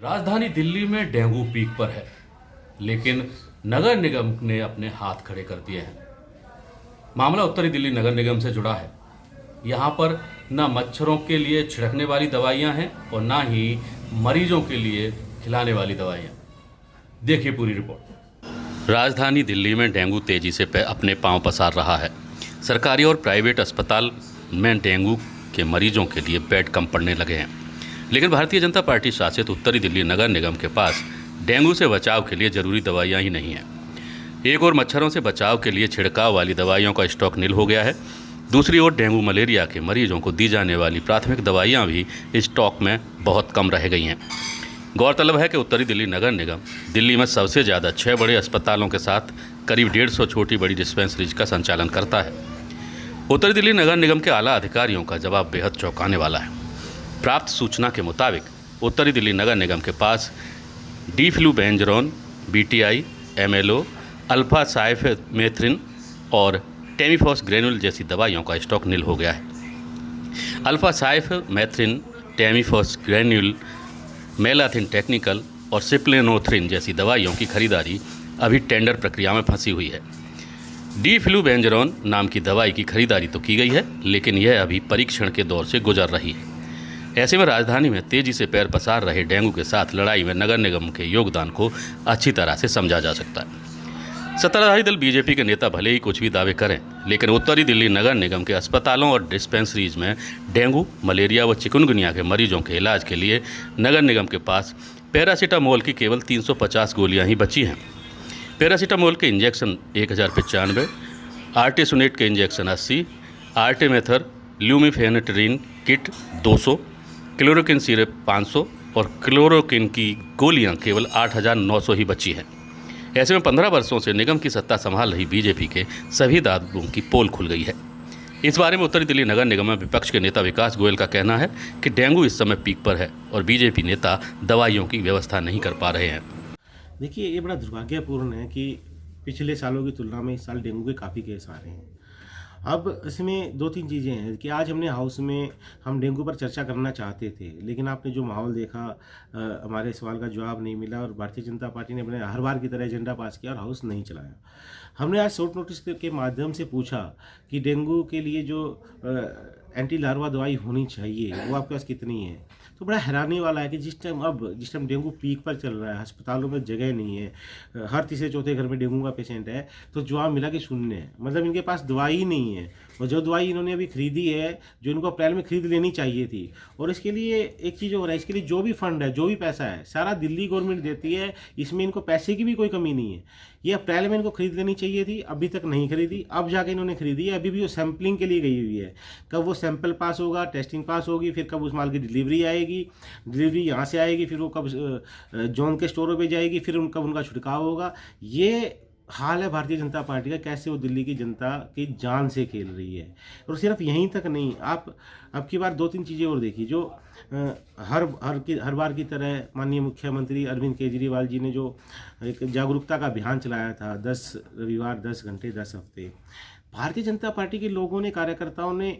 राजधानी दिल्ली में dengue peak पर है, लेकिन नगर निगम ने अपने हाथ खड़े कर दिए हैं। मामला उत्तरी दिल्ली नगर निगम से जुड़ा है। यहाँ पर न मच्छरों के लिए छिड़कने वाली दवाइयाँ हैं और ना ही मरीजों के लिए खिलाने वाली दवाइयाँ। देखिए पूरी रिपोर्ट। राजधानी दिल्ली में डेंगू तेजी से अपने पांव पसार रहा है। सरकारी और प्राइवेट अस्पताल में डेंगू के मरीजों के लिए बेड कम पड़ने लगे हैं, लेकिन भारतीय जनता पार्टी शासित उत्तरी दिल्ली नगर निगम के पास डेंगू से बचाव के लिए जरूरी दवाइयां ही नहीं हैं। एक और मच्छरों से बचाव के लिए छिड़काव वाली दवाइयों का स्टॉक नील हो गया है। दूसरी ओर डेंगू मलेरिया के मरीजों को दी जाने वाली प्राथमिक दवाइयां भी स्टॉक में बहुत कम रह गई हैं। गौरतलब है कि उत्तरी दिल्ली नगर निगम दिल्ली में सबसे ज़्यादा 6 बड़े अस्पतालों के साथ करीब 150 छोटी बड़ी डिस्पेंसरीज का संचालन करता है। उत्तरी दिल्ली नगर निगम के आला अधिकारियों का जवाब बेहद चौंकाने वाला है। प्राप्त सूचना के मुताबिक उत्तरी दिल्ली नगर निगम के पास डिफ्लूबेंजरोन, बीटीआई, एमएलओ, अल्फा साइफमेथ्रिन और टेमीफॉस ग्रेनुल जैसी दवाइयों का स्टॉक नील हो गया है। अल्फा साइफमेथ्रिन, टेमीफॉस ग्रेनुल, मेलाथिन टेक्निकल और सिप्लेनोथ्रिन जैसी दवाइयों की खरीदारी अभी टेंडर प्रक्रिया में फंसी हुई है। डिफ्लूबेंजरोन नाम की दवाई की खरीदारी तो की गई है, लेकिन यह अभी परीक्षण के दौर से गुजर रही है। ऐसे में राजधानी में तेजी से पैर पसार रहे डेंगू के साथ लड़ाई में नगर निगम के योगदान को अच्छी तरह से समझा जा सकता है। सत्ताधारी दल बीजेपी के नेता भले ही कुछ भी दावे करें, लेकिन उत्तरी दिल्ली नगर निगम के अस्पतालों और डिस्पेंसरीज में डेंगू, मलेरिया व चिकुनगुनिया के मरीजों के इलाज के लिए नगर निगम के पास पैरासीटामोल की केवल 350 गोलियां ही बची हैं। पैरासीटामोल के इंजेक्शन 1095, आर्टेसुनेट के इंजेक्शन 80, आर्टेमेथर ल्यूमिफेनेट्रिन किट 200, क्लोरोकिन सिरप 500 और क्लोरोकिन की गोलियां केवल 8900 ही बची हैं। ऐसे में 15 वर्षों से निगम की सत्ता संभाल रही बीजेपी के सभी दावों की पोल खुल गई है। इस बारे में उत्तरी दिल्ली नगर निगम में विपक्ष के नेता विकास गोयल का कहना है कि डेंगू इस समय पीक पर है और बीजेपी नेता दवाइयों की व्यवस्था नहीं कर पा रहे हैं। देखिए, ये बड़ा दुर्भाग्यपूर्ण है कि पिछले सालों की तुलना में इस साल डेंगू के काफ़ी केस आ रहे हैं। अब इसमें 2-3 चीज़ें हैं कि आज हमने हाउस में हम डेंगू पर चर्चा करना चाहते थे, लेकिन आपने जो माहौल देखा, हमारे सवाल का जवाब नहीं मिला और भारतीय जनता पार्टी ने अपने हर बार की तरह एजेंडा पास किया और हाउस नहीं चलाया। हमने आज शॉर्ट नोटिस के माध्यम से पूछा कि डेंगू के लिए जो एंटी लार्वा दवाई होनी चाहिए वो आपके पास कितनी है। तो बड़ा हैरानी वाला है कि जिस टाइम डेंगू पीक पर चल रहा है, अस्पतालों में जगह नहीं है, हर तीसरे चौथे घर में डेंगू का पेशेंट है, तो जवाब मिला कि शून्य है। मतलब इनके पास दवाई ही नहीं है और जो दवाई इन्होंने अभी खरीदी है, जो इनको अप्रैल में खरीद लेनी चाहिए थी। और इसके लिए एक चीज़ हो रहा है, इसके लिए जो भी फंड है, जो भी पैसा है, सारा दिल्ली गवर्नमेंट देती है। इसमें इनको पैसे की भी कोई कमी नहीं है। ये अप्रैल में इनको खरीद लेनी चाहिए थी, अभी तक नहीं खरीदी, अब जाके इन्होंने खरीदी है। अभी भी वो सैम्पलिंग के लिए गई हुई है। कब वो सैंपल पास होगा, टेस्टिंग पास होगी, फिर कब उस माल की डिलीवरी आएगी, डिलीवरी यहाँ से आएगी, फिर वो कब जोन के स्टोरों पे जाएगी, फिर कब उनका छिड़काव होगा। ये हाल है भारतीय जनता पार्टी का, कैसे वो दिल्ली की जनता की जान से खेल रही है। और सिर्फ यहीं तक नहीं, आप अब की बार 2-3 चीज़ें और देखी जो हर बार की तरह माननीय मुख्यमंत्री अरविंद केजरीवाल जी ने जो एक जागरूकता का अभियान चलाया था, 10 रविवार 10 घंटे 10 हफ्ते, भारतीय जनता पार्टी के लोगों ने, कार्यकर्ताओं ने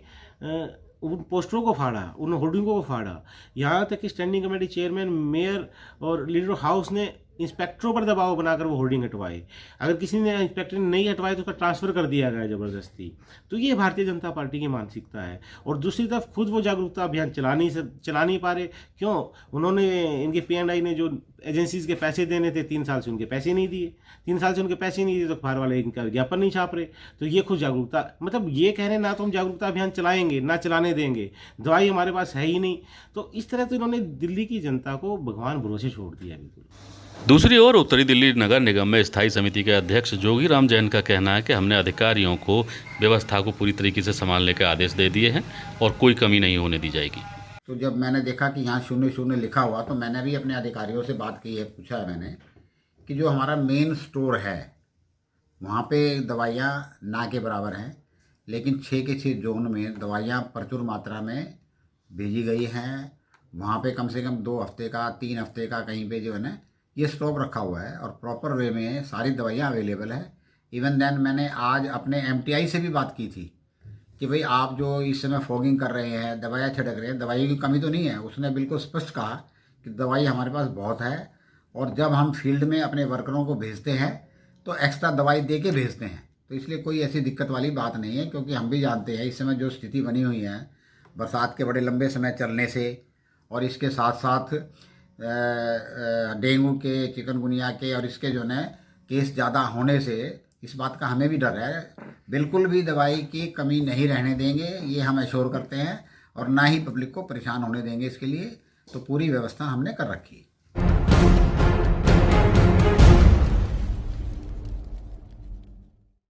उन पोस्टरों को फाड़ा, उन होर्डिंगों को फाड़ा। यहाँ तक कि स्टैंडिंग कमेटी चेयरमैन, मेयर और लीडर हाउस ने इंस्पेक्टरों पर दबाव बनाकर वो होर्डिंग हटवाए। अगर किसी ने इंस्पेक्टर ने नहीं हटवाए तो उसका ट्रांसफ़र कर दिया गया ज़बरदस्ती। तो ये भारतीय जनता पार्टी की मानसिकता है। और दूसरी तरफ खुद वो जागरूकता अभियान चला नहीं पा रहे। क्यों? उन्होंने, इनके P&I ने जो एजेंसीज़ के पैसे देने थे, 3 साल से उनके पैसे नहीं दिए। 3 साल से उनके पैसे नहीं दिए तो अखबार वाले इनका विज्ञापन नहीं छाप रहे। तो ये खुद जागरूकता, मतलब ये कह रहे हैं ना तो हम जागरूकता अभियान चलाएंगे, ना चलाने देंगे, दवाई हमारे पास है ही नहीं। तो इस तरह तो इन्होंने दिल्ली की जनता को भगवान भरोसे छोड़ दिया बिल्कुल। दूसरी ओर उत्तरी दिल्ली नगर निगम में स्थायी समिति के अध्यक्ष जोगीराम जैन का कहना है कि हमने अधिकारियों को व्यवस्था को पूरी तरीके से संभालने के आदेश दे दिए हैं और कोई कमी नहीं होने दी जाएगी। तो जब मैंने देखा कि यहाँ 00 लिखा हुआ, तो मैंने भी अपने अधिकारियों से बात की है, पूछा है मैंने कि जो हमारा मेन स्टोर है वहाँ पे दवाइयाँ ना के बराबर हैं, लेकिन 6 के 6 जोन में दवाइयाँ प्रचुर मात्रा में भेजी गई हैं। वहाँ पे कम से कम 2 हफ्ते का, 3 हफ्ते का कहीं पे जो है ना ये स्टॉक रखा हुआ है और प्रॉपर वे में सारी दवाइयाँ अवेलेबल है। इवन देन मैंने आज अपने MTI से भी बात की थी कि भाई आप जो इस समय फॉगिंग कर रहे हैं, दवाइयाँ छिड़क रहे हैं, दवाइयों की कमी तो नहीं है। उसने बिल्कुल स्पष्ट कहा कि दवाई हमारे पास बहुत है, और जब हम फील्ड में अपने वर्करों को भेजते हैं तो एक्स्ट्रा दवाई दे के भेजते हैं। तो इसलिए कोई ऐसी दिक्कत वाली बात नहीं है, क्योंकि हम भी जानते हैं इस समय जो स्थिति बनी हुई है बरसात के बड़े लंबे समय चलने से, और इसके साथ साथ डेंगू के, चिकनगुनिया के और इसके जो है केस ज़्यादा होने से इस बात का हमें भी डर है। बिल्कुल भी दवाई की कमी नहीं रहने देंगे, ये हम एश्योर करते हैं, और ना ही पब्लिक को परेशान होने देंगे इसके लिए। तो पूरी व्यवस्था हमने कर रखी है।